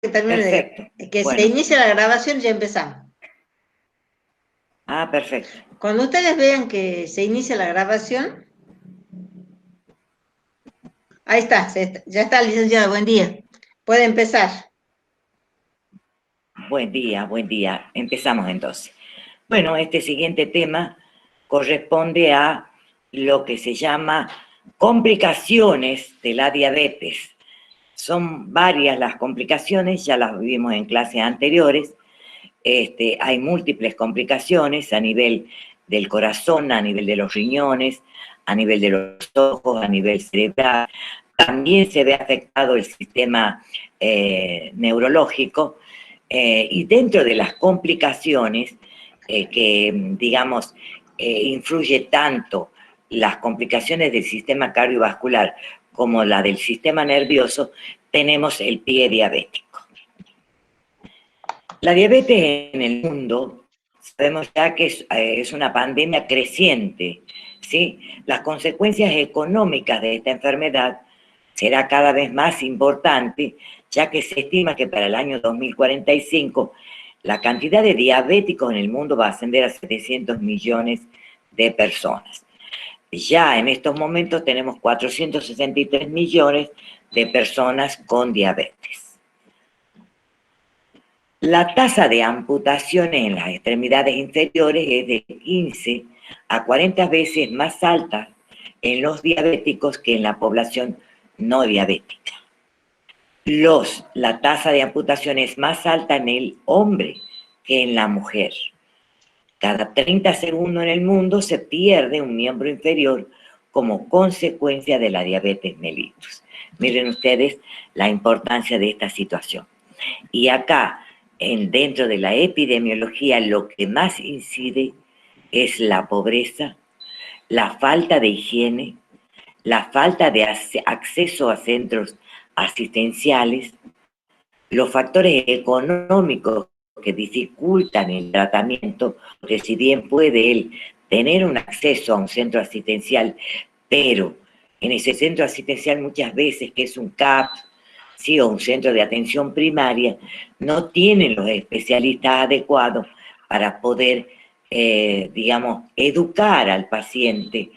que termine Perfecto. que Bueno. se inicie la grabación, ya empezamos. Ah, perfecto. Cuando ustedes vean que se inicia la grabación, ahí está, ya está, licenciada, buen día. Puede empezar. Buen día, buen día. Empezamos entonces. Bueno, este siguiente tema corresponde a lo que se llama complicaciones de la diabetes. Son varias las complicaciones, ya las vimos en clases anteriores. Hay múltiples complicaciones a nivel del corazón, a nivel de los riñones, a nivel de los ojos, a nivel cerebral. También se ve afectado el sistema neurológico y dentro de las complicaciones que, digamos, influye tanto las complicaciones del sistema cardiovascular como la del sistema nervioso, tenemos el pie diabético. La diabetes en el mundo, sabemos ya que es una pandemia creciente, ¿sí? Las consecuencias económicas de esta enfermedad será cada vez más importante, ya que se estima que para el año 2045 la cantidad de diabéticos en el mundo va a ascender a 700 millones de personas. Ya en estos momentos tenemos 463 millones de personas con diabetes. La tasa de amputaciones en las extremidades inferiores es de 15 a 40 veces más alta en los diabéticos que en la población no diabética. La tasa de amputación es más alta en el hombre que en la mujer. Cada 30 segundos en el mundo se pierde un miembro inferior como consecuencia de la diabetes mellitus. Miren ustedes la importancia de esta situación. Y acá, dentro de la epidemiología, lo que más incide es la pobreza, la falta de higiene, la falta de acceso a centros asistenciales, los factores económicos que dificultan el tratamiento, porque si bien puede él tener un acceso a un centro asistencial, pero en ese centro asistencial muchas veces, que es un CAP, sí, o un centro de atención primaria, no tienen los especialistas adecuados para poder, digamos, educar al paciente.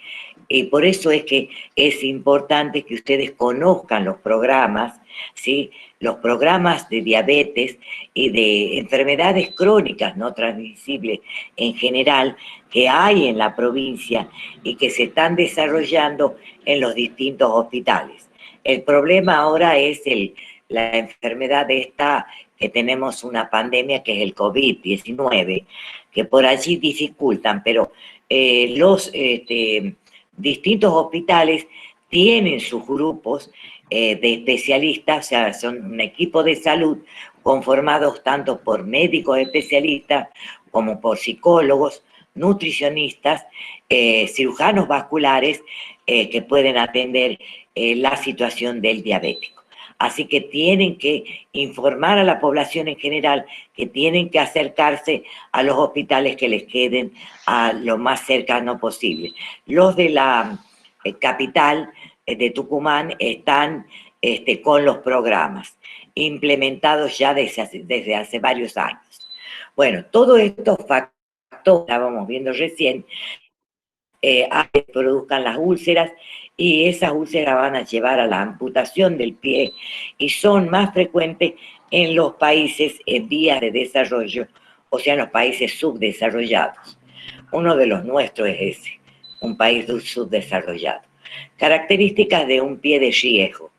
Y por eso es que es importante que ustedes conozcan los programas, ¿sí? Los programas de diabetes y de enfermedades crónicas no transmisibles en general que hay en la provincia y que se están desarrollando en los distintos hospitales. El problema ahora es la enfermedad esta, que tenemos una pandemia que es el COVID-19, que por allí dificultan, pero los distintos hospitales tienen sus grupos de especialistas, o sea, son un equipo de salud conformados tanto por médicos especialistas como por psicólogos, nutricionistas, cirujanos vasculares que pueden atender la situación del diabético. Así que tienen que informar a la población en general que tienen que acercarse a los hospitales que les queden a lo más cercano posible. Los de la capital de Tucumán están con los programas implementados ya desde hace varios años. Bueno, todos estos factores, estábamos viendo recién, produzcan las úlceras y esas úlceras van a llevar a la amputación del pie y son más frecuentes en los países en vías de desarrollo, o sea, en los países subdesarrollados. Uno de los nuestros es ese, un país subdesarrollado. Características de un pie de riesgo.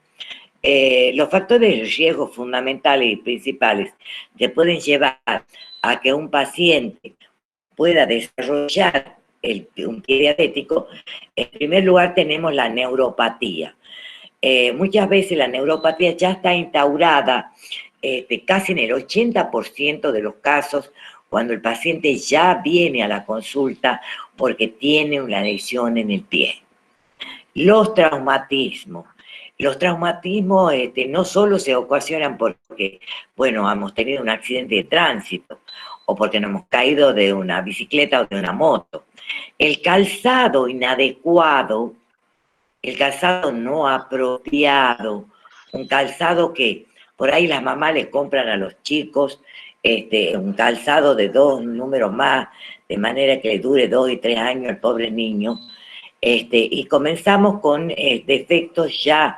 Los factores de riesgo fundamentales y principales que pueden llevar a que un paciente pueda desarrollar un pie diabético, en primer lugar tenemos la neuropatía. Muchas veces la neuropatía ya está instaurada casi en el 80% de los casos cuando el paciente ya viene a la consulta porque tiene una lesión en el pie. Los traumatismos. Los traumatismos no solo se ocasionan porque, bueno, hemos tenido un accidente de tránsito o porque nos hemos caído de una bicicleta o de una moto. El calzado inadecuado, el calzado no apropiado, un calzado que, Por ahí las mamás les compran a los chicos un calzado de 2 números más, de manera que le dure 2 y 3 años al pobre niño. Y comenzamos con defectos ya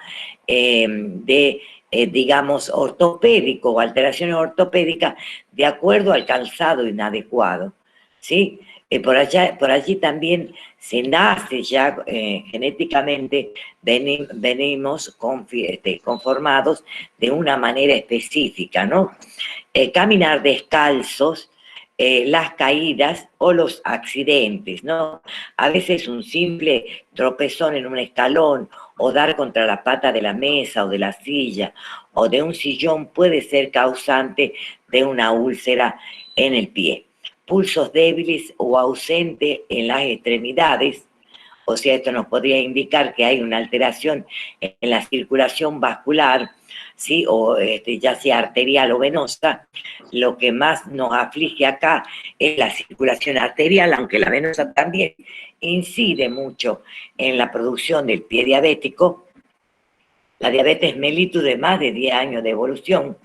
digamos, ortopédicos o alteraciones ortopédicas de acuerdo al calzado inadecuado, ¿sí? Por allí también se nace ya genéticamente, venimos conformados de una manera específica, ¿no? Caminar descalzos, las caídas o los accidentes, ¿no? A veces un simple tropezón en un escalón o dar contra la pata de la mesa o de la silla o de un sillón puede ser causante de una úlcera en el pie. Pulsos débiles o ausentes en las extremidades, o sea, esto nos podría indicar que hay una alteración en la circulación vascular, ¿sí? O ya sea arterial o venosa. Lo que más nos aflige acá es la circulación arterial, aunque la venosa también incide mucho en la producción del pie diabético. La diabetes mellitus de más de 10 años de evolución,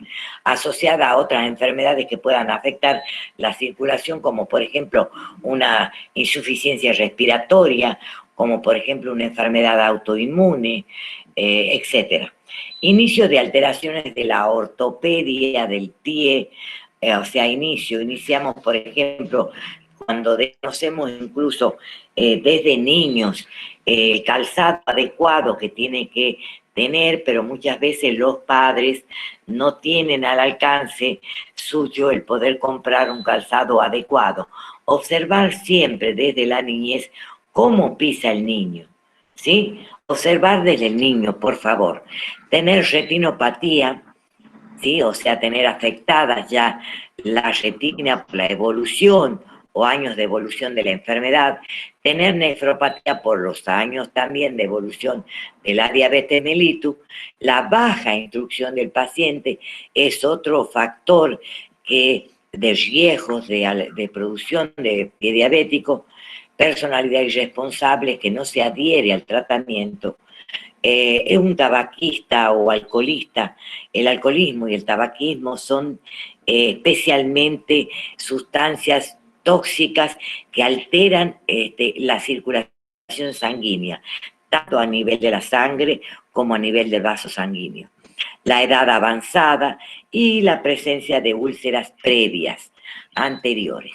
asociada a otras enfermedades que puedan afectar la circulación, como por ejemplo una insuficiencia respiratoria, como por ejemplo una enfermedad autoinmune, etc. Inicio de alteraciones de la ortopedia del pie, o sea, iniciamos por ejemplo cuando desconocemos incluso desde niños el calzado adecuado que tiene que tener, pero muchas veces los padres no tienen al alcance suyo el poder comprar un calzado adecuado. Observar siempre desde la niñez cómo pisa el niño, ¿sí? Observar desde el niño, por favor. Tener retinopatía, ¿sí? O sea, tener afectada ya la retina por la evolución o años de evolución de la enfermedad, tener nefropatía por los años también de evolución de la diabetes mellitus, la baja instrucción del paciente es otro factor que de riesgos de producción de pie diabético, personalidad irresponsable que no se adhiere al tratamiento, es un tabaquista o alcoholista. El alcoholismo y el tabaquismo son especialmente sustancias tóxicas que alteran la circulación sanguínea, tanto a nivel de la sangre como a nivel del vaso sanguíneo. La edad avanzada y la presencia de úlceras previas, anteriores.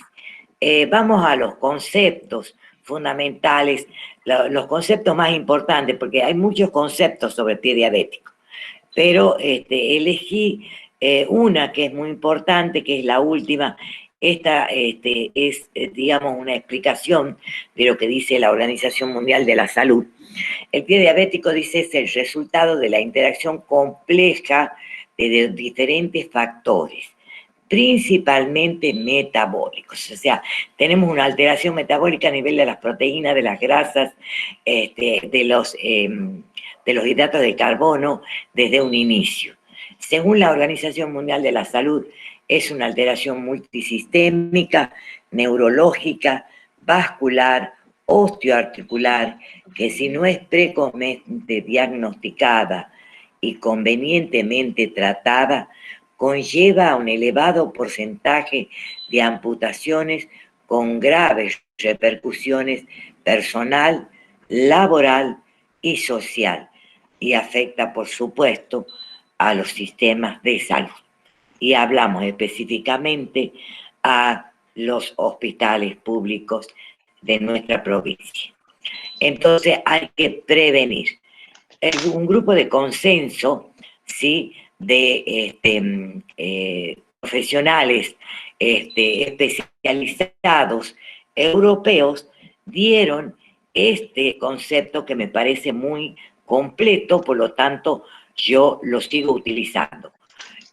Vamos a los conceptos fundamentales, los conceptos más importantes, porque hay muchos conceptos sobre pie diabético, pero elegí una que es muy importante, que es la última. Esta es, digamos, una explicación de lo que dice la Organización Mundial de la Salud. El pie diabético, dice, es el resultado de la interacción compleja de diferentes factores, principalmente metabólicos. O sea, tenemos una alteración metabólica a nivel de las proteínas, de las grasas, de los hidratos de carbono desde un inicio. Según la Organización Mundial de la Salud, es una alteración multisistémica, neurológica, vascular, osteoarticular, que si no es precozmente diagnosticada y convenientemente tratada, conlleva un elevado porcentaje de amputaciones con graves repercusiones personal, laboral y social, y afecta, por supuesto, a los sistemas de salud. Y hablamos específicamente a los hospitales públicos de nuestra provincia. Entonces hay que prevenir. Un grupo de consenso, ¿sí?, de profesionales especializados europeos dieron este concepto que me parece muy completo, por lo tanto yo lo sigo utilizando.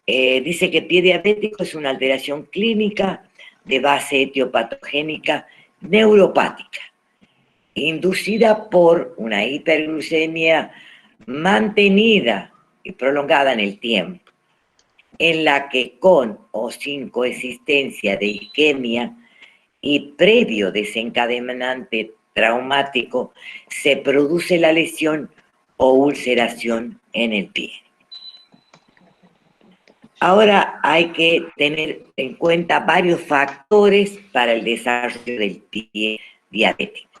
Dice que pie diabético es una alteración clínica de base etiopatogénica neuropática, inducida por una hiperglucemia mantenida y prolongada en el tiempo, en la que con o sin coexistencia de isquemia y previo desencadenante traumático se produce la lesión o ulceración en el pie. Ahora hay que tener en cuenta varios factores para el desarrollo del pie diabético.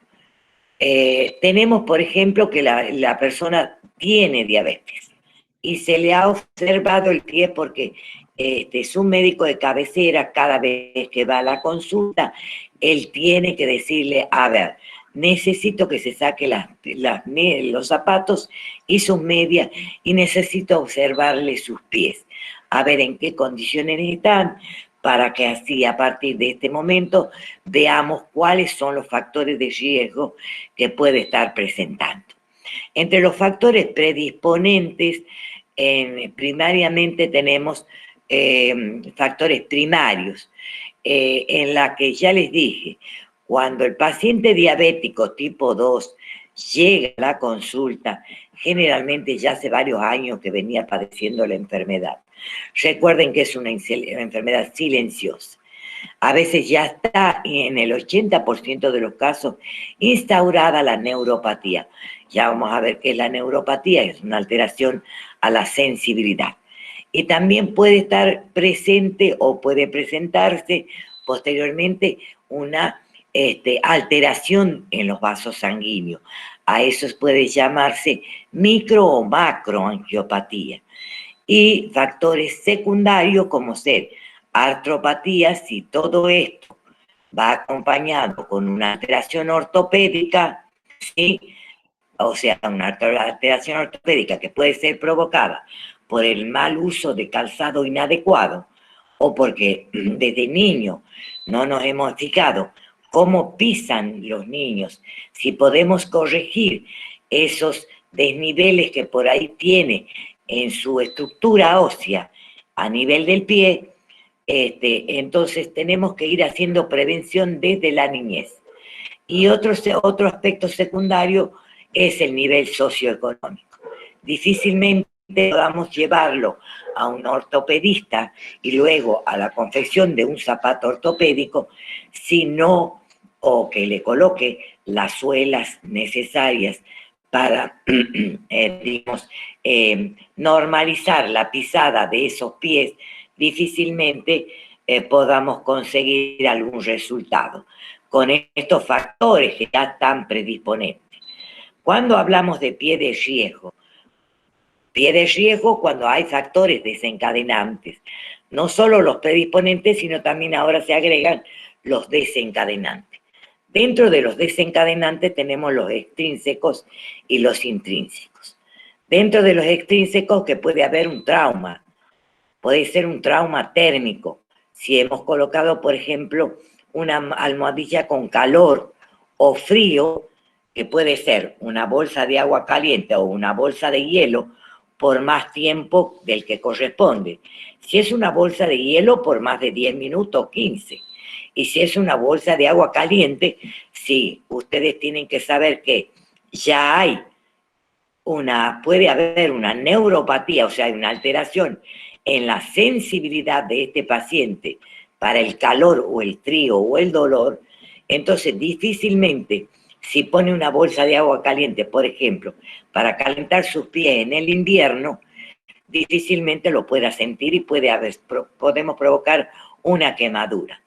Tenemos, por ejemplo, que la persona tiene diabetes y se le ha observado el pie porque su médico de cabecera, cada vez que va a la consulta, él tiene que decirle, a ver, necesito que se saque los zapatos y sus medias y necesito observarle sus pies, a ver en qué condiciones están, para que así a partir de este momento veamos cuáles son los factores de riesgo que puede estar presentando. Entre los factores predisponentes, primariamente tenemos factores primarios, en la que ya les dije, cuando el paciente diabético tipo 2 llega a la consulta, generalmente ya hace varios años que venía padeciendo la enfermedad. Recuerden que es una enfermedad silenciosa. A veces ya está en el 80% de los casos instaurada la neuropatía. Ya vamos a ver qué es la neuropatía, es una alteración a la sensibilidad. Y también puede estar presente o puede presentarse posteriormente una alteración en los vasos sanguíneos. A eso puede llamarse micro o macroangiopatía. Y factores secundarios como ser artropatías, si todo esto va acompañado con una alteración ortopédica, ¿sí? O sea, una alteración ortopédica que puede ser provocada por el mal uso de calzado inadecuado o porque desde niño no nos hemos fijado cómo pisan los niños, si podemos corregir esos desniveles que por ahí tiene en su estructura ósea a nivel del pie, entonces tenemos que ir haciendo prevención desde la niñez. Y otro aspecto secundario es el nivel socioeconómico. Difícilmente podamos llevarlo a un ortopedista y luego a la confección de un zapato ortopédico si no, o que le coloque las suelas necesarias para, digamos, normalizar la pisada de esos pies, difícilmente podamos conseguir algún resultado con estos factores que ya están predisponentes. Cuando hablamos de pie de riesgo cuando hay factores desencadenantes, no solo los predisponentes, sino también ahora se agregan los desencadenantes. Dentro de los desencadenantes tenemos los extrínsecos y los intrínsecos. Dentro de los extrínsecos que puede haber un trauma, puede ser un trauma térmico. Si hemos colocado, por ejemplo, una almohadilla con calor o frío, que puede ser una bolsa de agua caliente o una bolsa de hielo, por más tiempo del que corresponde. Si es una bolsa de hielo, por más de 10 minutos, 15. Y si es una bolsa de agua caliente, sí, ustedes tienen que saber que ya puede haber una neuropatía, o sea, hay una alteración en la sensibilidad de este paciente para el calor o el frío o el dolor. Entonces, difícilmente, si pone una bolsa de agua caliente, por ejemplo, para calentar sus pies en el invierno, difícilmente lo pueda sentir y podemos provocar una quemadura.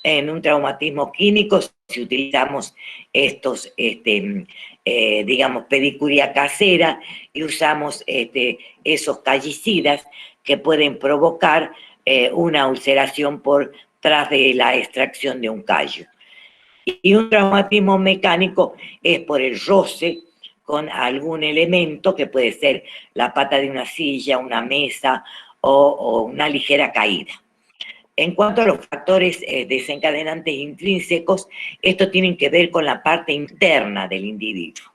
En un traumatismo químico, si utilizamos estos, digamos, pedicuría casera y usamos esos callicidas que pueden provocar una ulceración por tras de la extracción de un callo. Y un traumatismo mecánico es por el roce con algún elemento que puede ser la pata de una silla, una mesa o una ligera caída. En cuanto a los factores desencadenantes intrínsecos, estos tienen que ver con la parte interna del individuo.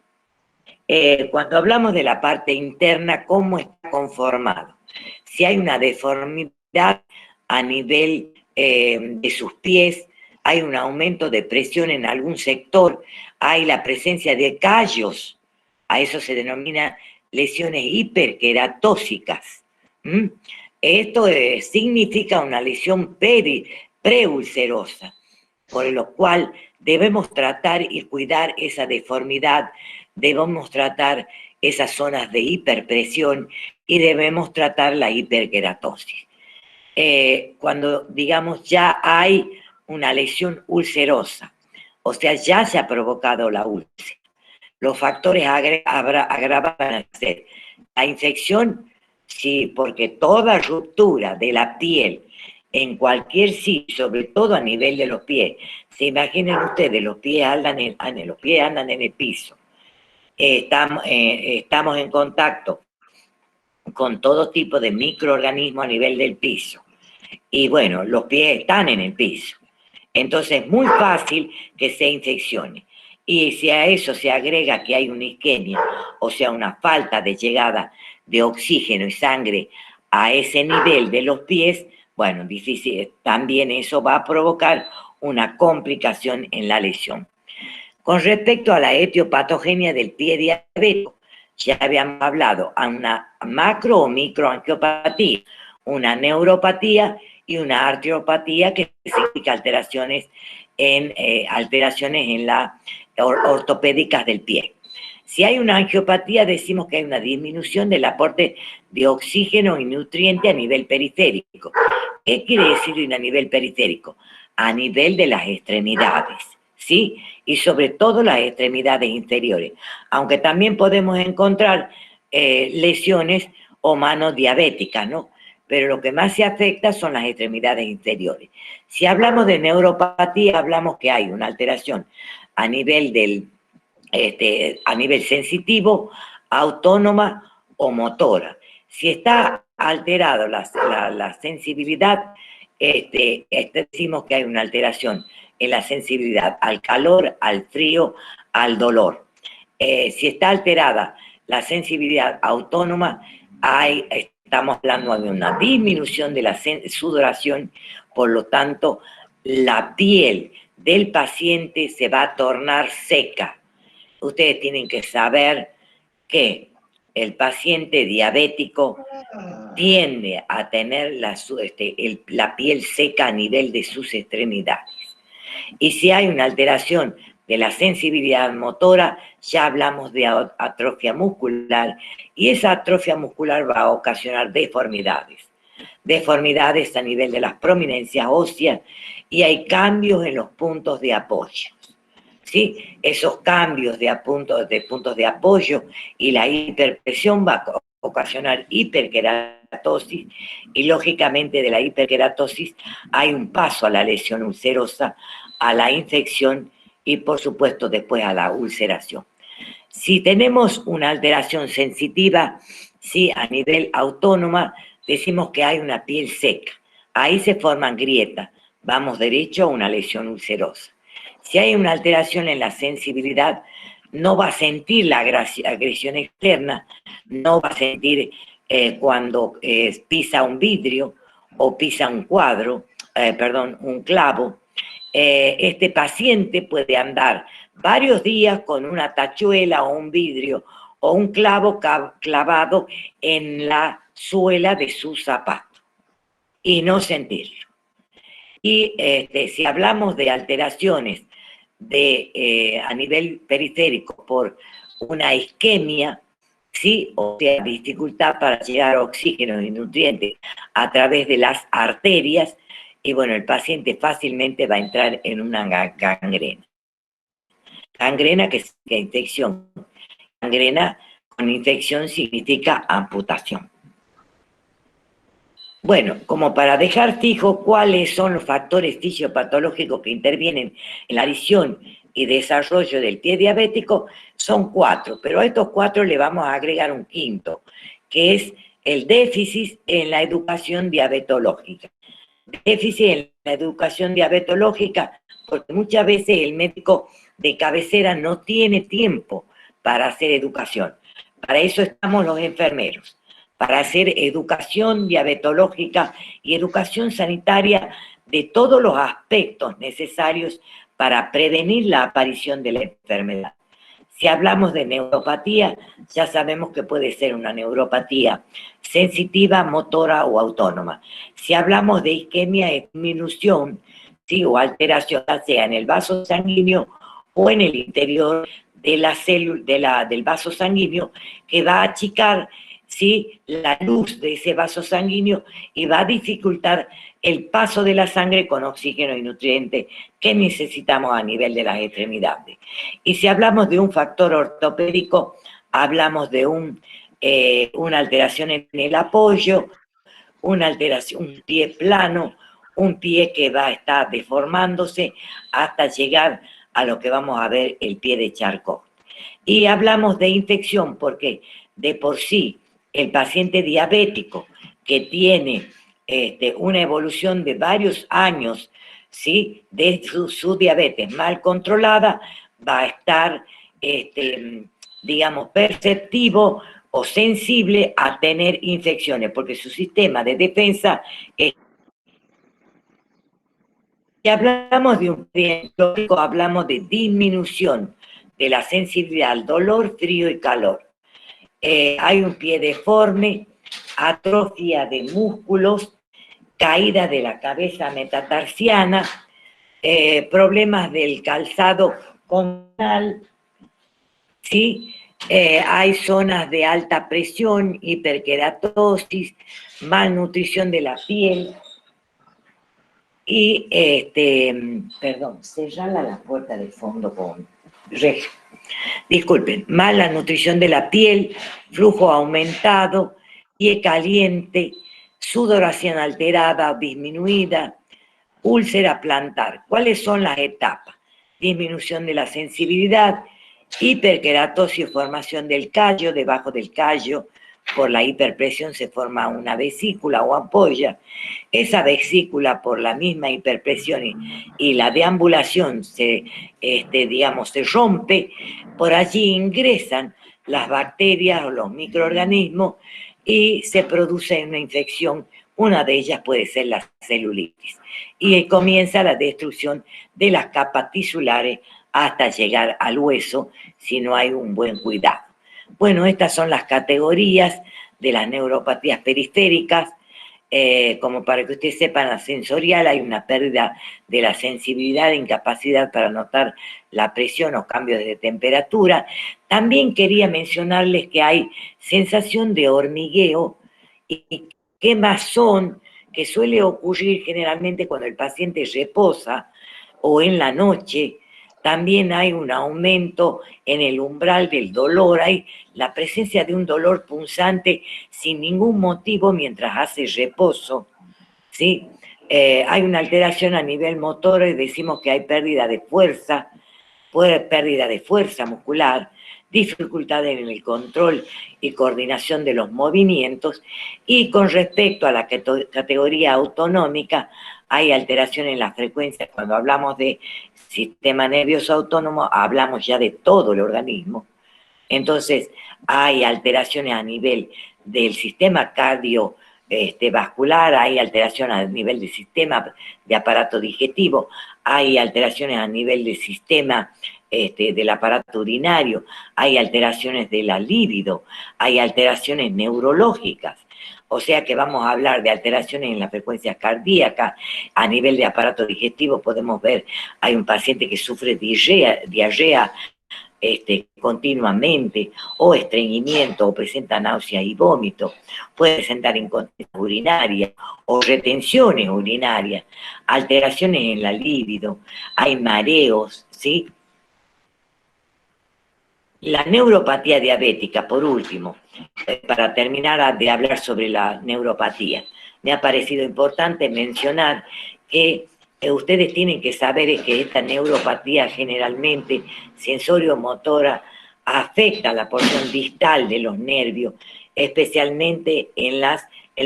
Cuando hablamos de la parte interna, ¿cómo está conformado? Si hay una deformidad a nivel de sus pies, hay un aumento de presión en algún sector, hay la presencia de callos, a eso se denomina lesiones hiperqueratóxicas. Esto significa una lesión preulcerosa, por lo cual debemos tratar y cuidar esa deformidad, debemos tratar esas zonas de hiperpresión y debemos tratar la hiperqueratosis. cuando, digamos, ya hay una lesión ulcerosa, o sea, ya se ha provocado la úlcera. Los factores agravados van a ser la infección, sí, porque toda ruptura de la piel en cualquier sitio, sobre todo a nivel de los pies, se imaginen ustedes, los pies andan en el piso, estamos en contacto con todo tipo de microorganismos a nivel del piso, y bueno, los pies están en el piso, entonces es muy fácil que se infeccione. Y si a eso se agrega que hay una isquemia, o sea, una falta de llegada de oxígeno y sangre a ese nivel de los pies, bueno, difícil, también eso va a provocar una complicación en la lesión. Con respecto a la etiopatogenia del pie diabético, ya habíamos hablado a una macro o microangiopatía, una neuropatía y una arteriopatía, que significa alteraciones en la ortopédicas del pie. Si hay una angiopatía, decimos que hay una disminución del aporte de oxígeno y nutriente a nivel periférico. ¿Qué quiere decir a nivel periférico? A nivel de las extremidades, ¿sí? Y sobre todo las extremidades inferiores, aunque también podemos encontrar lesiones o manos diabéticas, ¿no? Pero lo que más se afecta son las extremidades inferiores. Si hablamos de neuropatía, hablamos que hay una alteración a nivel a nivel sensitivo, autónoma o motora. Si está alterado la sensibilidad, decimos que hay una alteración en la sensibilidad al calor, al frío, al dolor. Si está alterada la sensibilidad autónoma, estamos hablando de una disminución de la sudoración, por lo tanto, la piel del paciente se va a tornar seca. Ustedes tienen que saber que el paciente diabético tiende a tener la piel seca a nivel de sus extremidades. Y si hay una alteración de la sensibilidad motora, ya hablamos de atrofia muscular, y esa atrofia muscular va a ocasionar deformidades a nivel de las prominencias óseas, y hay cambios en los puntos de apoyo. ¿Sí? Esos cambios de puntos de apoyo y la hiperpresión va a ocasionar hiperkeratosis, y lógicamente de la hiperkeratosis hay un paso a la lesión ulcerosa, a la infección y por supuesto después a la ulceración. Si tenemos una alteración sensitiva, sí, a nivel autónoma, decimos que hay una piel seca, ahí se forman grietas, vamos derecho a una lesión ulcerosa. Si hay una alteración en la sensibilidad, no va a sentir la agresión externa, no va a sentir cuando pisa un vidrio o pisa un un clavo. Este paciente puede andar varios días con una tachuela o un vidrio o un clavo clavado en la suela de su zapato y no sentirlo. Y si hablamos de alteraciones a nivel periférico por una isquemia, ¿sí? O sea, dificultad para llegar a oxígeno y nutrientes a través de las arterias, y bueno, el paciente fácilmente va a entrar en una gangrena. Gangrena que significa infección. Gangrena con infección significa amputación. Bueno, como para dejar fijo cuáles son los factores fisiopatológicos que intervienen en la visión y desarrollo del pie diabético, son 4, pero a estos 4 le vamos a agregar un quinto, que es el déficit en la educación diabetológica. Déficit en la educación diabetológica, porque muchas veces el médico de cabecera no tiene tiempo para hacer educación. Para eso estamos los enfermeros, para hacer educación diabetológica y educación sanitaria de todos los aspectos necesarios para prevenir la aparición de la enfermedad. Si hablamos de neuropatía, ya sabemos que puede ser una neuropatía sensitiva, motora o autónoma. Si hablamos de isquemia, es disminución, ¿sí? O alteración, ya sea en el vaso sanguíneo o en el interior de la célula, del vaso sanguíneo, que va a achicar ¿sí?, la luz de ese vaso sanguíneo y va a dificultar el paso de la sangre con oxígeno y nutrientes que necesitamos a nivel de las extremidades. Y si hablamos de un factor ortopédico, hablamos de una alteración en el apoyo, una alteración, un pie plano, un pie que va a estar deformándose hasta llegar a lo que vamos a ver, el pie de Charcot. Y hablamos de infección porque de por sí el paciente diabético que tiene una evolución de varios años, ¿sí?, de su diabetes mal controlada, va a estar, digamos, perceptivo o sensible a tener infecciones, porque su sistema de defensa es... Si hablamos de un diagnóstico, hablamos de disminución de la sensibilidad al dolor, frío y calor. Hay un pie deforme, atrofia de músculos, caída de la cabeza metatarsiana, problemas del calzado convencional, ¿sí? Hay zonas de alta presión, hiperkeratosis, malnutrición de la piel y, perdón, cerrala la puerta de fondo con regio. Disculpen, mala nutrición de la piel, flujo aumentado, pie caliente, sudoración alterada o disminuida, úlcera plantar. ¿Cuáles son las etapas? Disminución de la sensibilidad, hiperkeratosis o formación del callo, debajo del callo, por la hiperpresión se forma una vesícula o ampolla. Esa vesícula, por la misma hiperpresión y la deambulación, digamos, se rompe. Por allí ingresan las bacterias o los microorganismos y se produce una infección. Una de ellas puede ser la celulitis. Y comienza la destrucción de las capas tisulares hasta llegar al hueso si no hay un buen cuidado. Bueno, estas son las categorías de las neuropatías periféricas. Como para que ustedes sepan, la sensorial, hay una pérdida de la sensibilidad e incapacidad para notar la presión o cambios de temperatura. También quería mencionarles que hay sensación de hormigueo y quemazón, que suele ocurrir generalmente cuando el paciente reposa o en la noche. También hay un aumento en el umbral del dolor, hay la presencia de un dolor punzante sin ningún motivo mientras hace reposo, ¿sí? Hay una alteración a nivel motor y decimos que hay pérdida de fuerza muscular, dificultades en el control y coordinación de los movimientos, y con respecto a la categoría autonómica, hay alteración en la frecuencia. Cuando hablamos de sistema nervioso autónomo, hablamos ya de todo el organismo. Entonces, hay alteraciones a nivel del sistema cardiovascular, hay alteración a nivel del sistema de aparato digestivo, hay alteraciones a nivel del sistema del aparato urinario, hay alteraciones de la libido, hay alteraciones neurológicas. O sea que vamos a hablar de alteraciones en la frecuencia cardíaca. A nivel de aparato digestivo podemos ver, hay un paciente que sufre diarrea continuamente, o estreñimiento, o presenta náusea y vómito, puede presentar incontinencia urinaria o retenciones urinarias, alteraciones en la libido, hay mareos, ¿sí? La neuropatía diabética, por último, para terminar de hablar sobre la neuropatía, me ha parecido importante mencionar que ustedes tienen que saber que esta neuropatía generalmente sensorio-motora afecta la porción distal de los nervios, especialmente en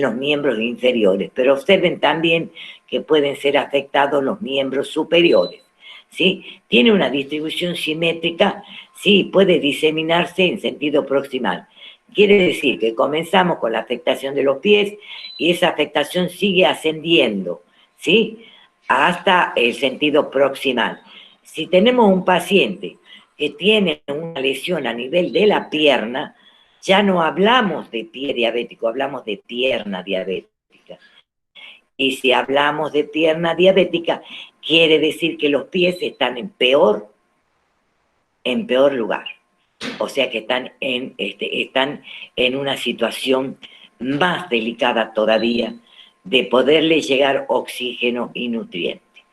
los miembros inferiores, pero observen también que pueden ser afectados los miembros superiores, ¿sí? Tiene una distribución simétrica, sí, puede diseminarse en sentido proximal. Quiere decir que comenzamos con la afectación de los pies y esa afectación sigue ascendiendo, ¿sí?, hasta el sentido proximal. Si tenemos un paciente que tiene una lesión a nivel de la pierna, ya no hablamos de pie diabético, hablamos de pierna diabética. Y si hablamos de pierna diabética, quiere decir que los pies están en peor lugar. O sea que están en una situación más delicada todavía de poderle llegar oxígeno y nutrientes.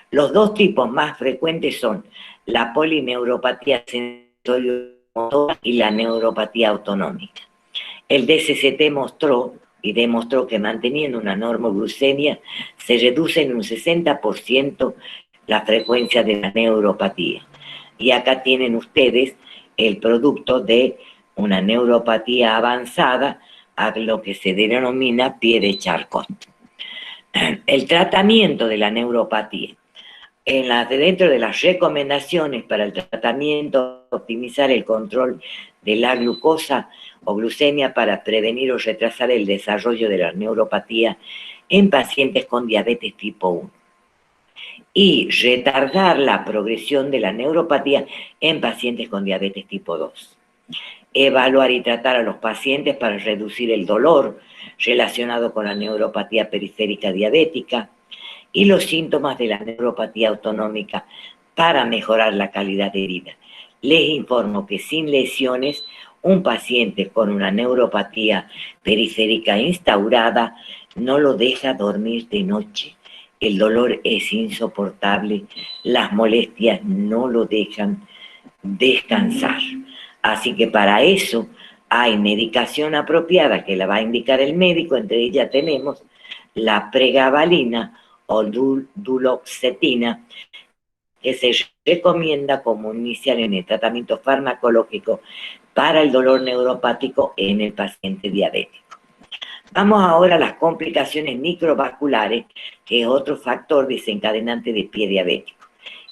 Los dos tipos más frecuentes son la polineuropatía sensoriomotora y la neuropatía autonómica. El DSCT demostró que manteniendo una normoglucemia se reduce en un 60% la frecuencia de la neuropatía. Y acá tienen ustedes el producto de una neuropatía avanzada, a lo que se denomina pie de Charcot. El tratamiento de la neuropatía. Dentro de las recomendaciones para el tratamiento, optimizar el control de la glucosa o glucemia para prevenir o retrasar el desarrollo de la neuropatía en pacientes con diabetes tipo 1 y retardar la progresión de la neuropatía en pacientes con diabetes tipo 2. Evaluar y tratar a los pacientes para reducir el dolor relacionado con la neuropatía periférica diabética y los síntomas de la neuropatía autonómica para mejorar la calidad de vida. Les informo que sin lesiones, un paciente con una neuropatía periférica instaurada no lo deja dormir de noche. El dolor es insoportable, las molestias no lo dejan descansar. Así que para eso hay medicación apropiada que la va a indicar el médico. Entre ellas tenemos la pregabalina o duloxetina, que se recomienda como inicial en el tratamiento farmacológico para el dolor neuropático en el paciente diabético. Vamos ahora a las complicaciones microvasculares, que es otro factor desencadenante de pie diabético.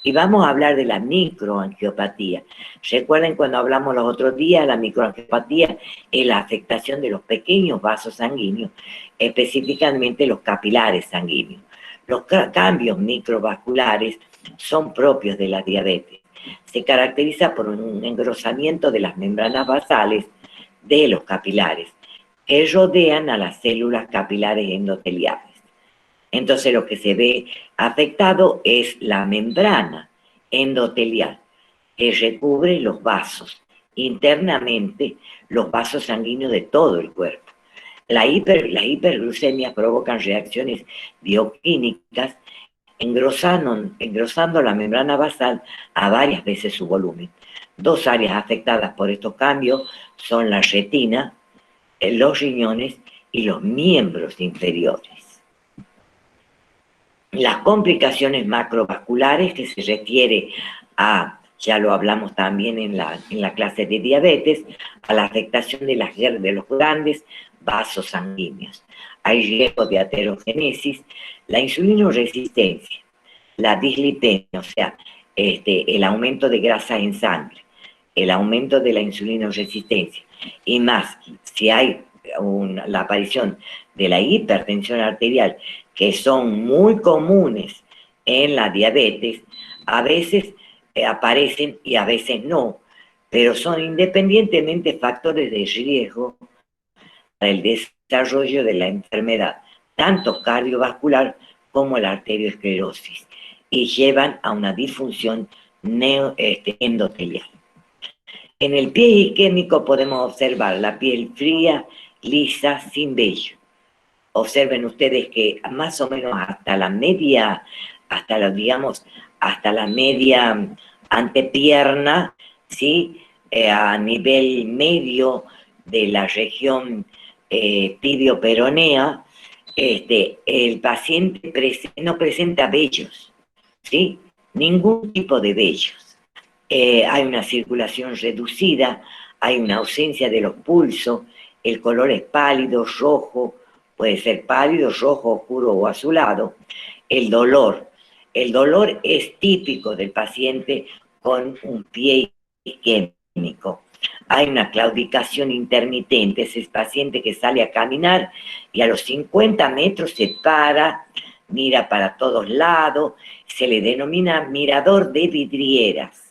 Y vamos a hablar de la microangiopatía. Recuerden cuando hablamos los otros días, la microangiopatía es la afectación de los pequeños vasos sanguíneos, específicamente los capilares sanguíneos. Los cambios microvasculares son propios de la diabetes. Se caracteriza por un engrosamiento de las membranas basales de los capilares que rodean a las células capilares endoteliales. Entonces lo que se ve afectado es la membrana endotelial que recubre los vasos, internamente los vasos sanguíneos de todo el cuerpo. Las hiperglucemias provocan reacciones bioquímicas engrosando la membrana basal a varias veces su volumen. Dos áreas afectadas por estos cambios son la retina, los riñones y los miembros inferiores. Las complicaciones macrovasculares, que se refiere a, ya lo hablamos también en la clase de diabetes, a la afectación de los grandes vasos sanguíneos. Hay riesgo de aterogénesis, la insulinoresistencia, la dislipemia, o sea, el aumento de grasa en sangre, el aumento de la insulinoresistencia, y más, si hay la aparición de la hipertensión arterial, que son muy comunes en la diabetes, a veces aparecen y a veces no, pero son independientemente factores de riesgo para el desarrollo de la enfermedad, tanto cardiovascular como la arteriosclerosis, y llevan a una disfunción endotelial. En el pie isquémico podemos observar la piel fría, lisa, sin vello. Observen ustedes que más o menos hasta la media antepierna, ¿sí? A nivel medio de la región tibio-peronea, el paciente no presenta vellos, ¿sí? Ningún tipo de vellos. Hay una circulación reducida, hay una ausencia de los pulsos, el color es pálido, rojo, puede ser pálido, rojo, oscuro o azulado. El dolor es típico del paciente con un pie isquémico. Hay una claudicación intermitente, es el paciente que sale a caminar y a los 50 metros se para, mira para todos lados, se le denomina mirador de vidrieras.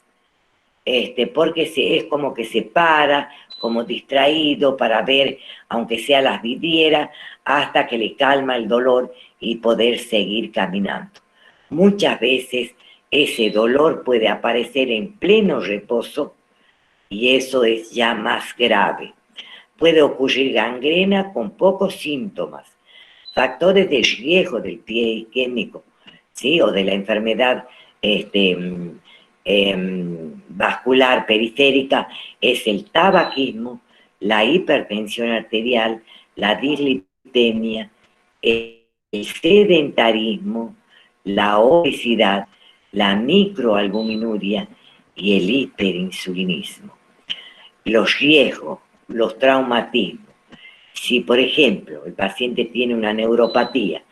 Porque es como que se para, como distraído para ver, aunque sea las vidrieras, hasta que le calma el dolor y poder seguir caminando. Muchas veces ese dolor puede aparecer en pleno reposo y eso es ya más grave. Puede ocurrir gangrena con pocos síntomas. Factores de riesgo del pie isquémico, ¿sí? O de la enfermedad vascular periférica es el tabaquismo, la hipertensión arterial, la dislipidemia, el sedentarismo, la obesidad, la microalbuminuria y el hiperinsulinismo. Los riesgos, los traumatismos. Si, por ejemplo, el paciente tiene una neuropatía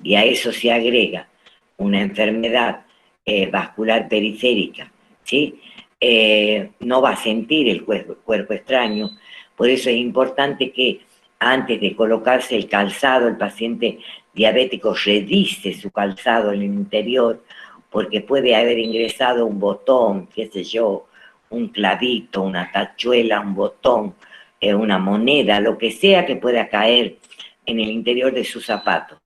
y a eso se agrega una enfermedad vascular periférica, ¿sí? No va a sentir el cuerpo extraño. Por eso es importante que antes de colocarse el calzado, el paciente diabético revise su calzado en el interior, porque puede haber ingresado un botón, qué sé yo, un clavito, una tachuela, un botón, una moneda, lo que sea que pueda caer en el interior de su zapato.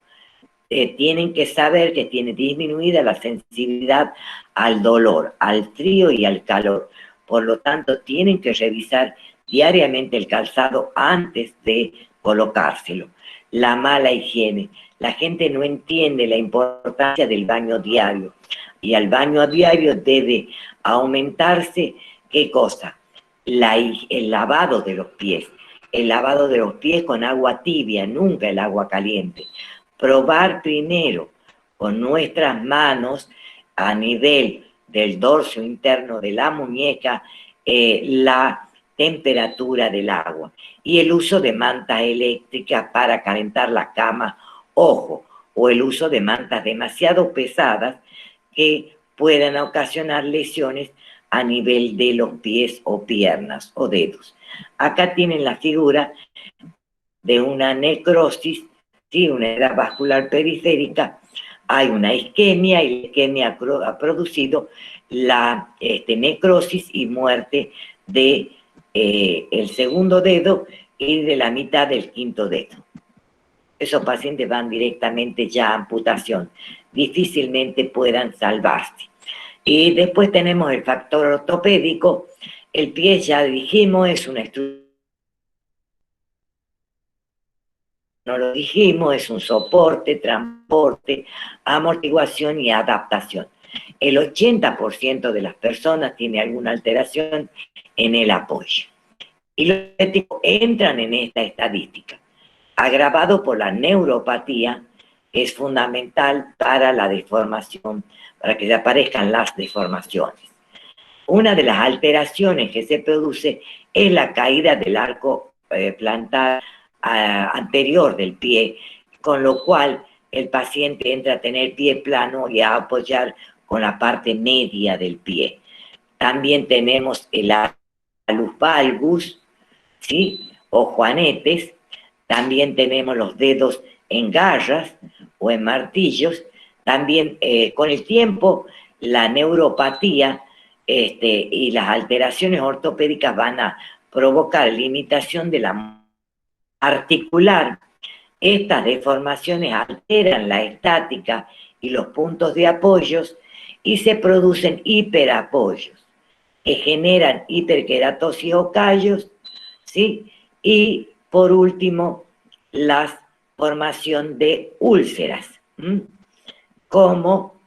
Tienen que saber que tiene disminuida la sensibilidad al dolor, al frío y al calor. Por lo tanto, tienen que revisar diariamente el calzado antes de colocárselo. La mala higiene. La gente no entiende la importancia del baño diario. Y al baño diario debe aumentarse, ¿qué cosa? El lavado de los pies. El lavado de los pies con agua tibia, nunca el agua caliente. Probar primero con nuestras manos a nivel del dorso interno de la muñeca la temperatura del agua y el uso de mantas eléctricas para calentar la cama, ojo, o el uso de mantas demasiado pesadas que puedan ocasionar lesiones a nivel de los pies o piernas o dedos. Acá tienen la figura de una necrosis, ¿sí? Una herida vascular periférica, hay una isquemia y la isquemia ha producido la necrosis y muerte de el segundo dedo y de la mitad del quinto dedo. Esos pacientes van directamente ya a amputación, difícilmente puedan salvarse. Y después tenemos el factor ortopédico. El pie, ya dijimos, es una estructura, no lo dijimos, es un soporte, transporte, amortiguación y adaptación. El 80% de las personas tiene alguna alteración en el apoyo. Y los diabéticos entran en esta estadística. Agravado por la neuropatía, es fundamental para la deformación, para que aparezcan las deformaciones. Una de las alteraciones que se produce es la caída del arco plantar anterior del pie, con lo cual el paciente entra a tener pie plano y a apoyar con la parte media del pie. También tenemos el alus valgus, ¿sí? O juanetes. También tenemos los dedos en garras o en martillos. También con el tiempo la neuropatía y las alteraciones ortopédicas van a provocar limitación de la articular. Estas deformaciones alteran la estática y los puntos de apoyos y se producen hiperapoyos que generan hiperkeratosis o callos, ¿sí? Y por último, la formación de úlceras. Como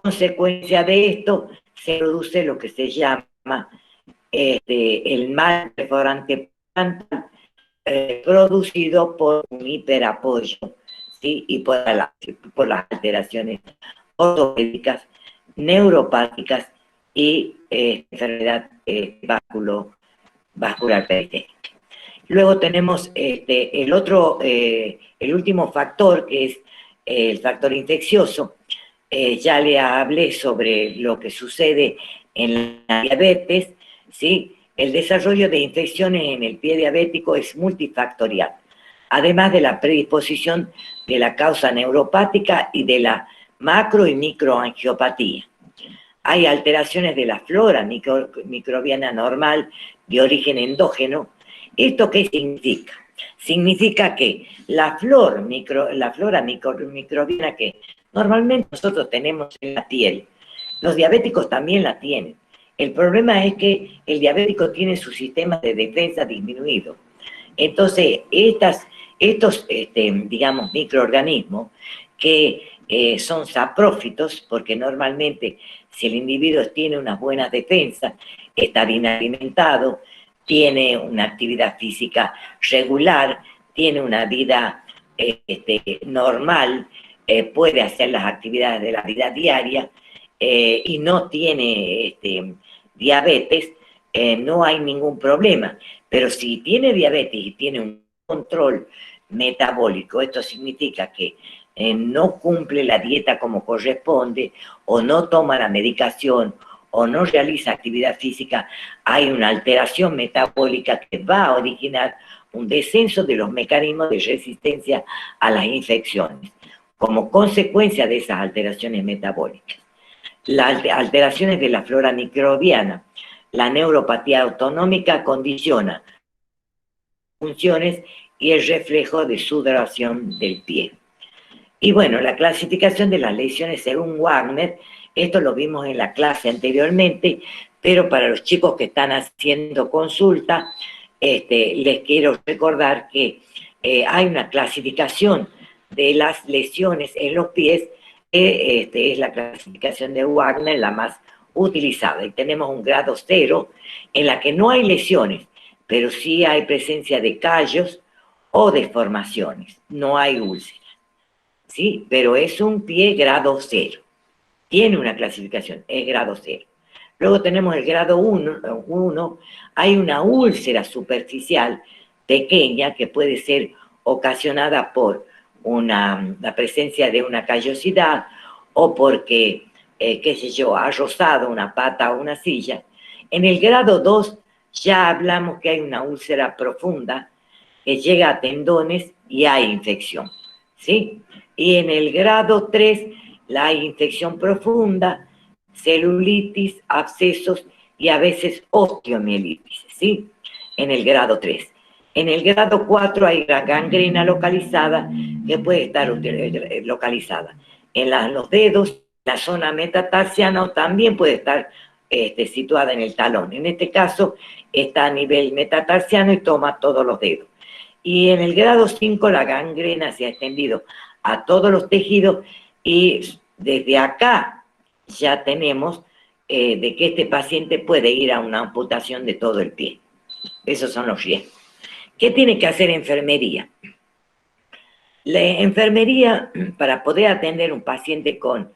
consecuencia de esto se produce lo que se llama el mal perforante plantar, producido por un hiperapoyo, ¿sí? Y por las alteraciones ortopédicas, neuropáticas y enfermedad vascular periférica. Luego tenemos el último factor, que es el factor infeccioso. Ya le hablé sobre lo que sucede en la diabetes, ¿sí? El desarrollo de infecciones en el pie diabético es multifactorial, además de la predisposición de la causa neuropática y de la macro y microangiopatía. Hay alteraciones de la flora microbiana normal de origen endógeno. ¿Esto qué significa? Significa que la flora microbiana que normalmente nosotros tenemos en la piel, los diabéticos también la tienen. El problema es que el diabético tiene su sistema de defensa disminuido. Entonces, estos digamos, microorganismos que son saprófitos, porque normalmente si el individuo tiene unas buenas defensas, está bien alimentado, tiene una actividad física regular, tiene una vida normal, puede hacer las actividades de la vida diaria y no tiene diabetes, no hay ningún problema. Pero si tiene diabetes y tiene un control metabólico, esto significa que no cumple la dieta como corresponde, o no toma la medicación, o no realiza actividad física, hay una alteración metabólica que va a originar un descenso de los mecanismos de resistencia a las infecciones, como consecuencia de esas alteraciones metabólicas. Las alteraciones de la flora microbiana, la neuropatía autonómica condiciona funciones y el reflejo de sudoración del pie. Y bueno, la clasificación de las lesiones según Wagner, esto lo vimos en la clase anteriormente, pero para los chicos que están haciendo consulta, les quiero recordar que hay una clasificación de las lesiones en los pies, es la clasificación de Wagner, la más utilizada. Y tenemos un grado 0 en la que no hay lesiones, pero sí hay presencia de callos o deformaciones, no hay úlceras. ¿Sí? Pero es un pie grado 0. Tiene una clasificación, es grado 0. Luego tenemos el grado 1, hay una úlcera superficial pequeña que puede ser ocasionada por la presencia de una callosidad o porque, qué sé yo, ha rozado una pata o una silla. En el grado 2 ya hablamos que hay una úlcera profunda que llega a tendones y hay infección, ¿sí? Y en el grado 3, la infección profunda, celulitis, abscesos y a veces osteomielitis, ¿sí? En el grado 3. En el grado 4 hay la gangrena localizada que puede estar localizada en los dedos, la zona metatarsiana, o también puede estar situada en el talón. En este caso está a nivel metatarsiano y toma todos los dedos. Y en el grado 5 la gangrena se ha extendido a todos los tejidos y desde acá ya tenemos de que este paciente puede ir a una amputación de todo el pie. Esos son los riesgos. ¿Qué tiene que hacer enfermería? La enfermería, para poder atender un paciente con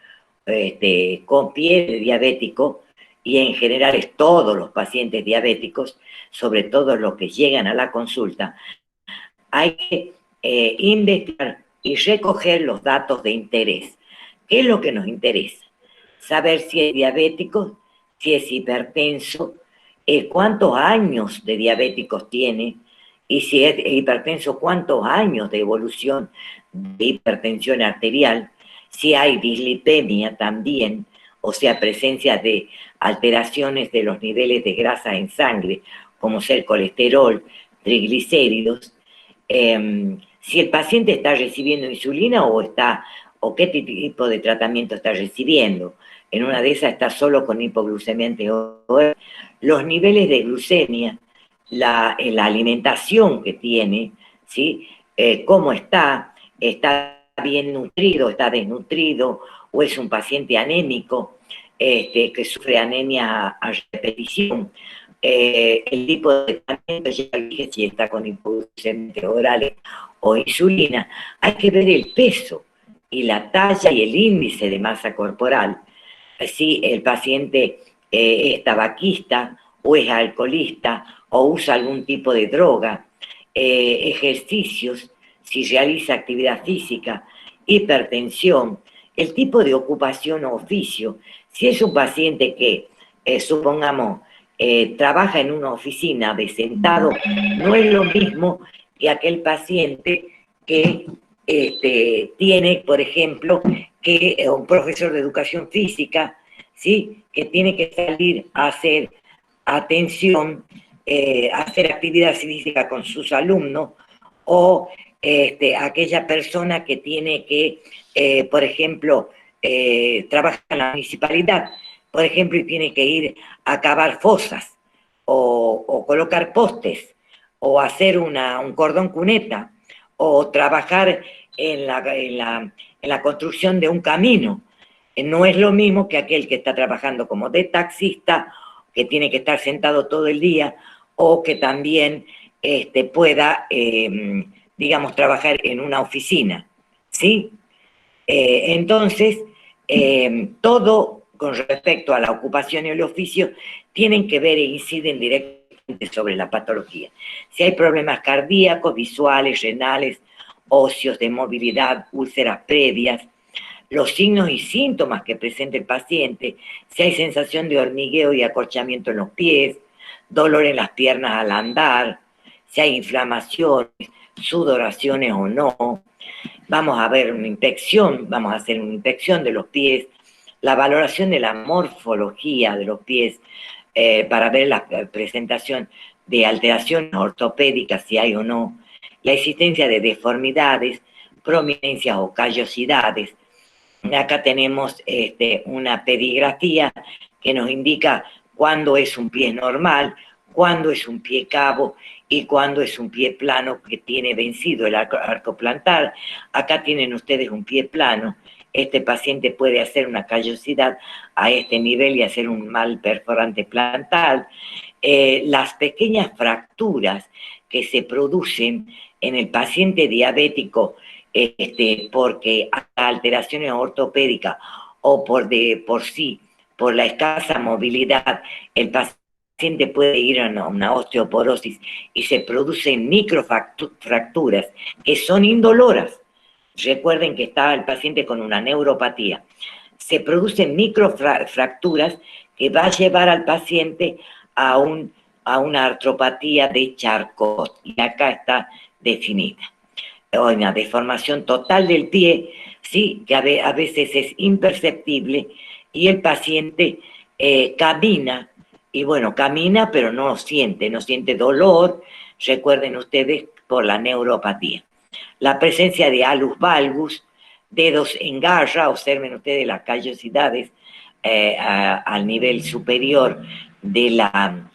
pie diabético, y en general es todos los pacientes diabéticos, sobre todo los que llegan a la consulta, hay que investigar y recoger los datos de interés. ¿Qué es lo que nos interesa? Saber si es diabético, si es hipertenso, cuántos años de diabéticos tiene, y si es hipertenso, cuántos años de evolución de hipertensión arterial, si hay dislipemia también, o sea, presencia de alteraciones de los niveles de grasa en sangre, como ser colesterol, triglicéridos, si el paciente está recibiendo insulina o qué tipo de tratamiento está recibiendo. En una de esas está solo con hipoglucemia anterior. Los niveles de glucemia, la alimentación que tiene, ¿sí? Cómo está bien nutrido, está desnutrido, o es un paciente anémico, que sufre anemia a repetición. El tipo de tratamiento, ya dije, si está con hipoglucemias orales o insulina, hay que ver el peso y la talla y el índice de masa corporal. Si el paciente es tabaquista o es alcoholista o usa algún tipo de droga, ejercicios, si realiza actividad física, hipertensión, el tipo de ocupación o oficio. Si es un paciente que, supongamos, trabaja en una oficina de sentado, no es lo mismo que aquel paciente que tiene, por ejemplo, que un profesor de educación física, ¿sí? Que tiene que salir a hacer atención, hacer actividad física con sus alumnos, o aquella persona que tiene que, por ejemplo, trabaja en la municipalidad, por ejemplo, y tiene que ir a cavar fosas, o colocar postes, o hacer un cordón cuneta, o trabajar en la construcción de un camino. No es lo mismo que aquel que está trabajando como de taxista, que tiene que estar sentado todo el día, o que también pueda, digamos, trabajar en una oficina, ¿sí? Entonces, todo con respecto a la ocupación y el oficio tienen que ver e inciden directamente sobre la patología. Si hay problemas cardíacos, visuales, renales, óseos, de movilidad, úlceras previas, los signos y síntomas que presenta el paciente, si hay sensación de hormigueo y acorchamiento en los pies, dolor en las piernas al andar, si hay inflamaciones, sudoraciones o no. Vamos a ver una inspección, vamos a hacer una inspección de los pies, la valoración de la morfología de los pies para ver la presentación de alteraciones ortopédicas, si hay o no, la existencia de deformidades, prominencias o callosidades. Acá tenemos una pedigrafía que nos indica cuándo es un pie normal, cuándo es un pie cabo y cuándo es un pie plano que tiene vencido el arco plantar. Acá tienen ustedes un pie plano. Este paciente puede hacer una callosidad a este nivel y hacer un mal perforante plantar. Las pequeñas fracturas que se producen en el paciente diabético porque hay alteraciones ortopédicas o por la escasa movilidad, el paciente puede ir a una osteoporosis y se producen microfracturas que son indoloras. Recuerden que está el paciente con una neuropatía. Se producen microfracturas que va a llevar al paciente a una artropatía de Charcot, y acá está definida. Una deformación total del pie, ¿sí? Que a veces es imperceptible y el paciente camina, y bueno, camina pero no siente dolor, recuerden ustedes, por la neuropatía. La presencia de alus valgus, dedos en garra, observen ustedes las callosidades al nivel superior de la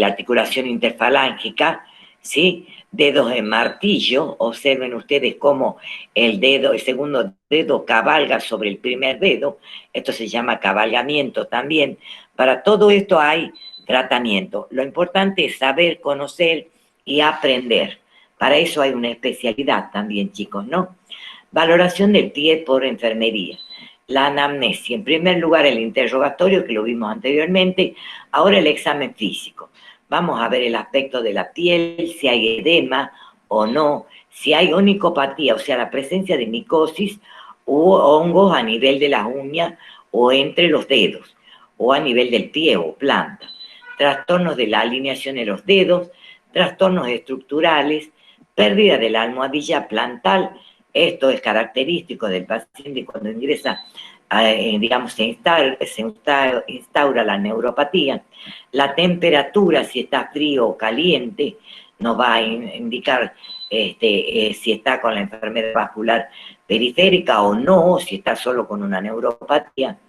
articulación interfalángica, ¿sí? Dedos en martillo, observen ustedes cómo el segundo dedo cabalga sobre el primer dedo, esto se llama cabalgamiento también. Para todo esto hay tratamiento. Lo importante es saber, conocer y aprender. Para eso hay una especialidad también, chicos, ¿no? Valoración del pie por enfermería. La anamnesia, en primer lugar el interrogatorio, que lo vimos anteriormente, ahora el examen físico. Vamos a ver el aspecto de la piel, si hay edema o no, si hay onicopatía, o sea, la presencia de micosis u hongos a nivel de las uñas o entre los dedos, o a nivel del pie o planta. Trastornos de la alineación de los dedos, trastornos estructurales, pérdida de la almohadilla plantar. Esto es característico del paciente cuando ingresa, digamos, se instaura la neuropatía. La temperatura, si está frío o caliente, nos va a indicar si está con la enfermedad vascular periférica o no, si está solo con una neuropatía.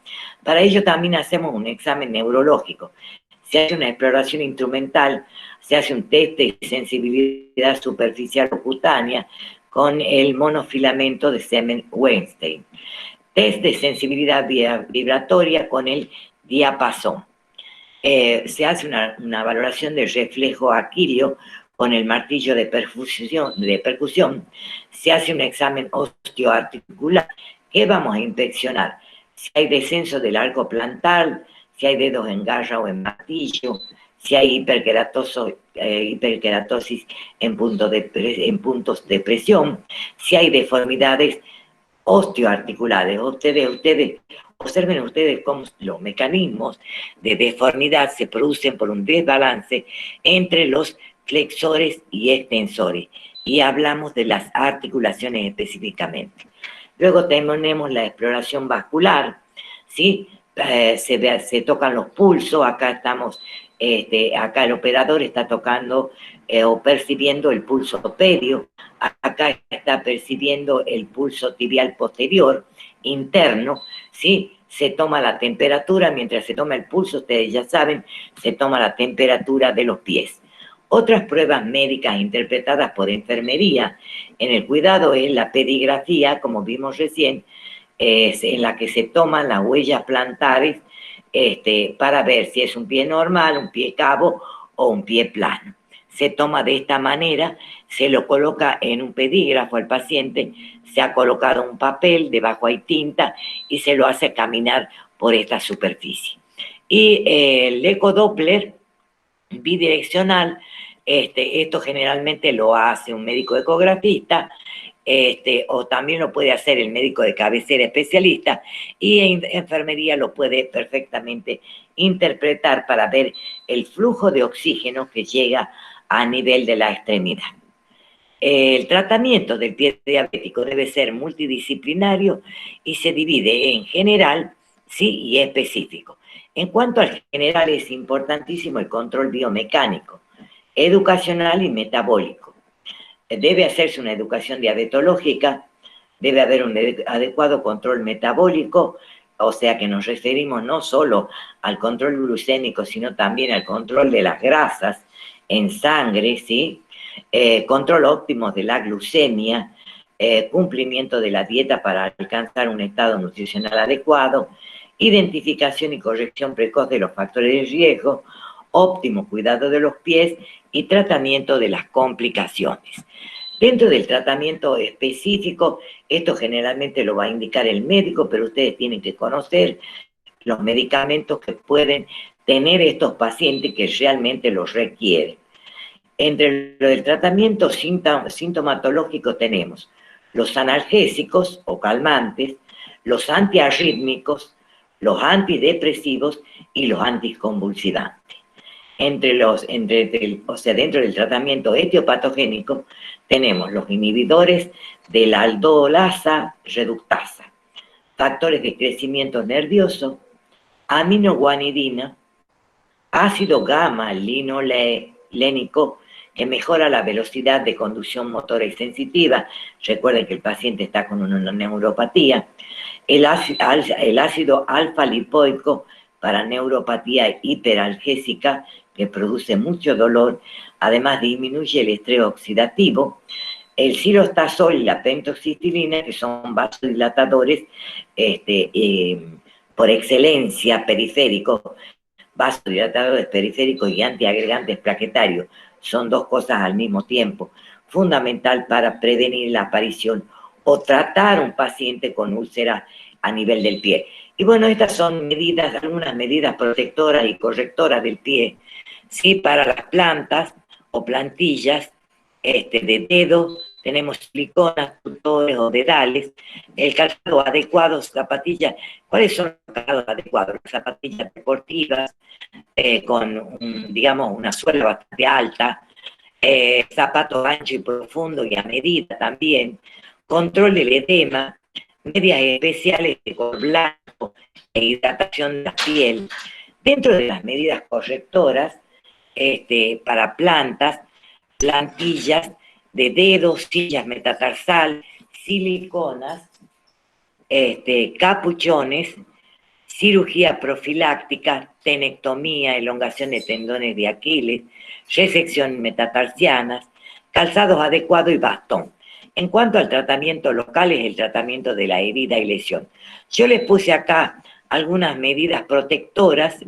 Para ello también hacemos un examen neurológico. Se hace una exploración instrumental, se hace un test de sensibilidad superficial o cutánea con el monofilamento de Siemens-Weinstein. Test de sensibilidad vibratoria con el diapasón. Se hace una valoración del reflejo aquilio con el martillo de percusión. Se hace un examen osteoarticular que vamos a inspeccionar. Si hay descenso del arco plantar, si hay dedos en garra o en martillo, si hay hiperkeratosis en puntos de presión, si hay deformidades osteoarticulares. Observen ustedes cómo los mecanismos de deformidad se producen por un desbalance entre los flexores y extensores. Y hablamos de las articulaciones específicamente. Luego tenemos la exploración vascular, ¿sí? Se tocan los pulsos, acá estamos Acá el operador está tocando o percibiendo el pulso pedio, acá está percibiendo el pulso tibial posterior, interno, ¿sí? Se toma la temperatura, mientras se toma el pulso, ustedes ya saben, se toma la temperatura de los pies. Otras pruebas médicas interpretadas por enfermería en el cuidado es la pedigrafía, como vimos recién, en la que se toman las huellas plantares para ver si es un pie normal, un pie cabo o un pie plano. Se toma de esta manera, se lo coloca en un pedígrafo al paciente, se ha colocado un papel, debajo hay tinta y se lo hace caminar por esta superficie. Y el ecodoppler bidireccional, esto generalmente lo hace un médico ecografista, o también lo puede hacer el médico de cabecera especialista, y en enfermería lo puede perfectamente interpretar para ver el flujo de oxígeno que llega a nivel de la extremidad. El tratamiento del pie diabético debe ser multidisciplinario y se divide en general, sí, y específico. En cuanto al general, es importantísimo el control biomecánico, educacional y metabólico. Debe hacerse una educación diabetológica, debe haber un adecuado control metabólico, o sea que nos referimos no solo al control glucémico, sino también al control de las grasas en sangre, ¿sí? Control óptimo de la glucemia, cumplimiento de la dieta para alcanzar un estado nutricional adecuado, identificación y corrección precoz de los factores de riesgo, óptimo cuidado de los pies y tratamiento de las complicaciones. Dentro del tratamiento específico, esto generalmente lo va a indicar el médico, pero ustedes tienen que conocer los medicamentos que pueden tener estos pacientes que realmente los requieren. Entre el tratamiento sintomatológico tenemos los analgésicos o calmantes, los antiarrítmicos, los antidepresivos y los anticonvulsivantes. Dentro del tratamiento etiopatogénico tenemos los inhibidores de la aldolasa reductasa, factores de crecimiento nervioso, aminoguanidina, ácido gamma-linolénico, que mejora la velocidad de conducción motora y sensitiva. Recuerden que el paciente está con una neuropatía. El ácido alfa-lipoico para neuropatía hiperalgésica, que produce mucho dolor, además disminuye el estrés oxidativo. El silostazol y la pentoxistilina, que son vasodilatadores por excelencia periféricos, vasodilatadores periféricos y antiagregantes plaquetarios, son dos cosas al mismo tiempo, fundamental para prevenir la aparición o tratar a un paciente con úlcera a nivel del pie. Y bueno, estas son medidas, algunas medidas protectoras y correctoras del pie, ¿sí? Para las plantas o plantillas de dedo, tenemos siliconas, tutores o dedales, el calzado adecuado, zapatillas. ¿Cuáles son los calzados adecuados? Las zapatillas deportivas, con, digamos, una suela bastante alta, zapatos anchos y profundos y a medida también, control del edema, medias especiales de color blanco e hidratación de la piel. Dentro de las medidas correctoras, para plantas, plantillas de dedos, sillas metatarsal, siliconas, capuchones, cirugía profiláctica, tenectomía, elongación de tendones de Aquiles, resección metatarsianas, calzados adecuados y bastón. En cuanto al tratamiento local, es el tratamiento de la herida y lesión. Yo les puse acá algunas medidas protectoras.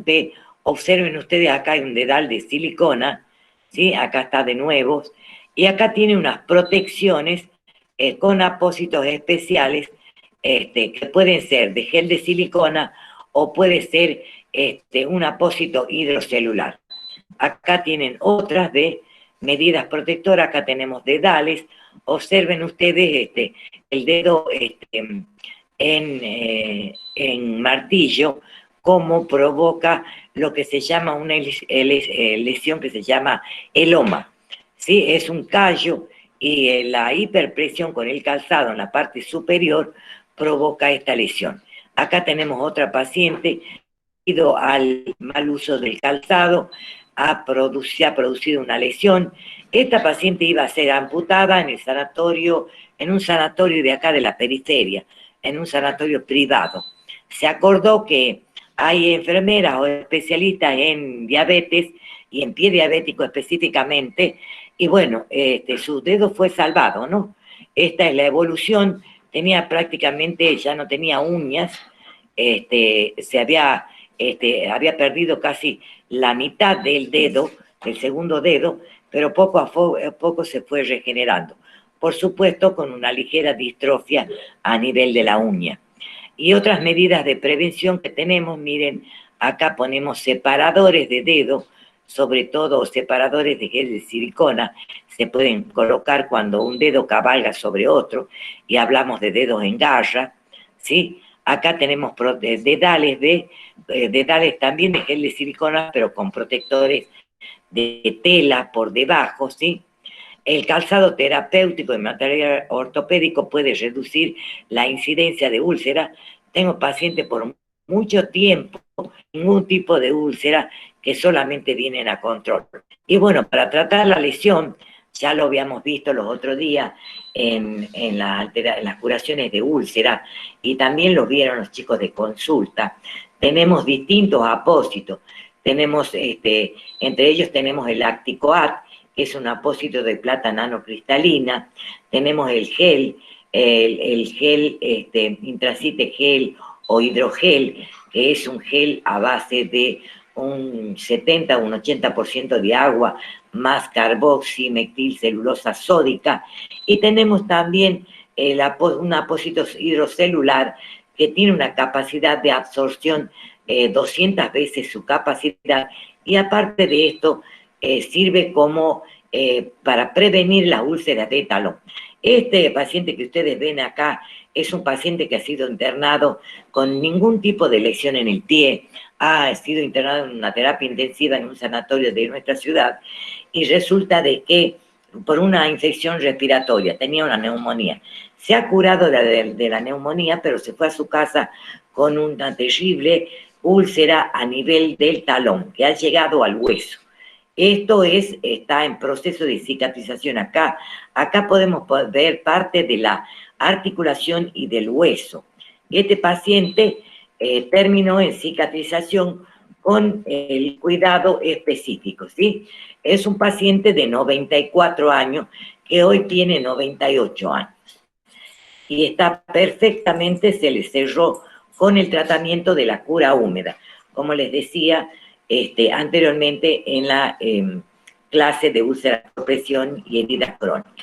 Observen ustedes, acá hay un dedal de silicona, ¿sí? Acá está de nuevo, y acá tiene unas protecciones con apósitos especiales que pueden ser de gel de silicona o puede ser un apósito hidrocelular. Acá tienen otras de medidas protectoras, acá tenemos dedales. Observen ustedes el dedo en martillo, cómo provoca lo que se llama una lesión que se llama eloma. ¿Sí? Es un callo y la hiperpresión con el calzado en la parte superior provoca esta lesión. Acá tenemos otra paciente debido al mal uso del calzado, se ha producido una lesión. Esta paciente iba a ser amputada en un sanatorio de acá de la periferia, en un sanatorio privado. Se acordó que hay enfermeras o especialistas en diabetes y en pie diabético específicamente, y bueno, su dedo fue salvado, ¿no? Esta es la evolución, ya no tenía uñas, había perdido casi la mitad del dedo, del segundo dedo, pero poco a poco se fue regenerando. Por supuesto, con una ligera distrofia a nivel de la uña. Y otras medidas de prevención que tenemos, miren, acá ponemos separadores de dedo, sobre todo separadores de gel de silicona, se pueden colocar cuando un dedo cabalga sobre otro, y hablamos de dedos en garra, ¿sí? Acá tenemos dedales también de gel de silicona, pero con protectores de tela por debajo, ¿sí? El calzado terapéutico y material ortopédico puede reducir la incidencia de úlceras. Tengo pacientes por mucho tiempo, ningún tipo de úlcera, que solamente vienen a control. Y bueno, para tratar la lesión, ya lo habíamos visto los otros días en las curaciones de úlcera, y también lo vieron los chicos de consulta. Tenemos distintos apósitos. Entre ellos tenemos el Acticoat, que es un apósito de plata nanocristalina. Tenemos el gel, Intracite gel o hidrogel, que es un gel a base de un 70 o un 80% de agua, más carboximetilcelulosa sódica. Y tenemos también un apósito hidrocelular que tiene una capacidad de absorción 200 veces su capacidad, y aparte de esto, sirve como para prevenir la úlcera de talón. Este paciente que ustedes ven acá es un paciente que ha sido internado con ningún tipo de lesión en el pie, ha sido internado en una terapia intensiva en un sanatorio de nuestra ciudad, y resulta de que por una infección respiratoria, tenía una neumonía. Se ha curado de la neumonía, pero se fue a su casa con una terrible úlcera a nivel del talón, que ha llegado al hueso. Esto está en proceso de cicatrización acá. Acá podemos ver parte de la articulación y del hueso. Este paciente terminó en cicatrización con el cuidado específico, ¿sí? Es un paciente de 94 años que hoy tiene 98 años. Y está perfectamente, se le cerró con el tratamiento de la cura húmeda. Como les decía anteriormente en la clase de úlcera por presión y heridas crónicas.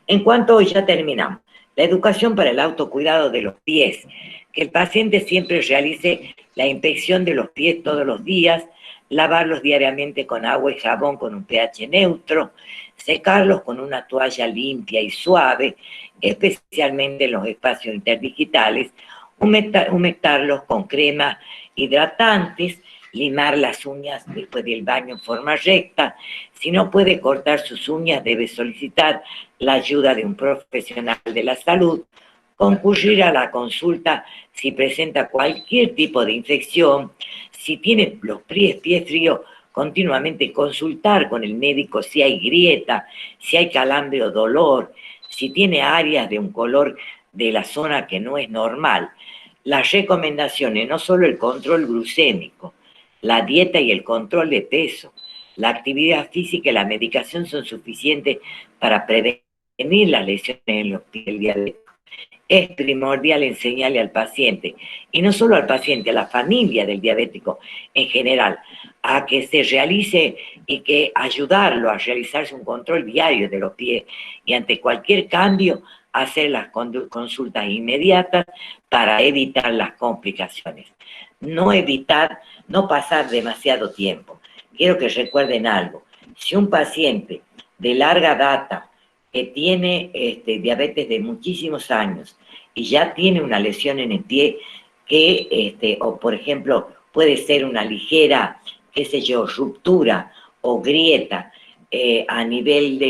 En cuanto, ya terminamos, la educación para el autocuidado de los pies, que el paciente siempre realice la inspección de los pies todos los días, lavarlos diariamente con agua y jabón con un pH neutro, secarlos con una toalla limpia y suave, especialmente en los espacios interdigitales, humectarlos con cremas hidratantes, limar las uñas después del baño en forma recta. Si no puede cortar sus uñas, debe solicitar la ayuda de un profesional de la salud, concurrir a la consulta si presenta cualquier tipo de infección, si tiene los pies fríos, continuamente consultar con el médico si hay grieta, si hay calambre o dolor, si tiene áreas de un color de la zona que no es normal. Las recomendaciones, no solo el control glucémico, la dieta y el control de peso, la actividad física y la medicación son suficientes para prevenir las lesiones en los pies del diabético. Es primordial enseñarle al paciente, y no solo al paciente, a la familia del diabético en general, a que se realice y que ayudarlo a realizarse un control diario de los pies, y ante cualquier cambio hacer las consultas inmediatas para evitar las complicaciones. No pasar demasiado tiempo. Quiero que recuerden algo. Si un paciente de larga data que tiene diabetes de muchísimos años y ya tiene una lesión en el pie, o por ejemplo, puede ser una ligera, ruptura o grieta a nivel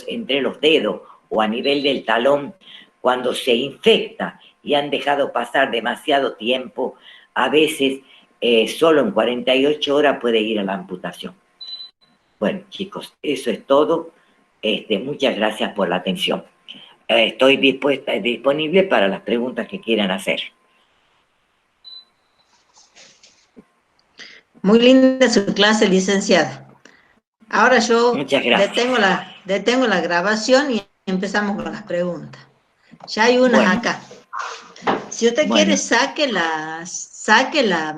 entre los dedos o a nivel del talón, cuando se infecta y han dejado pasar demasiado tiempo, a veces solo en 48 horas puede ir a la amputación. Bueno, chicos, eso es todo. Muchas gracias por la atención. Estoy disponible para las preguntas que quieran hacer. Muy linda su clase, licenciada. Ahora yo Muchas gracias. detengo la grabación y empezamos con las preguntas. Ya hay unas Bueno, acá. Si usted quiere, saque la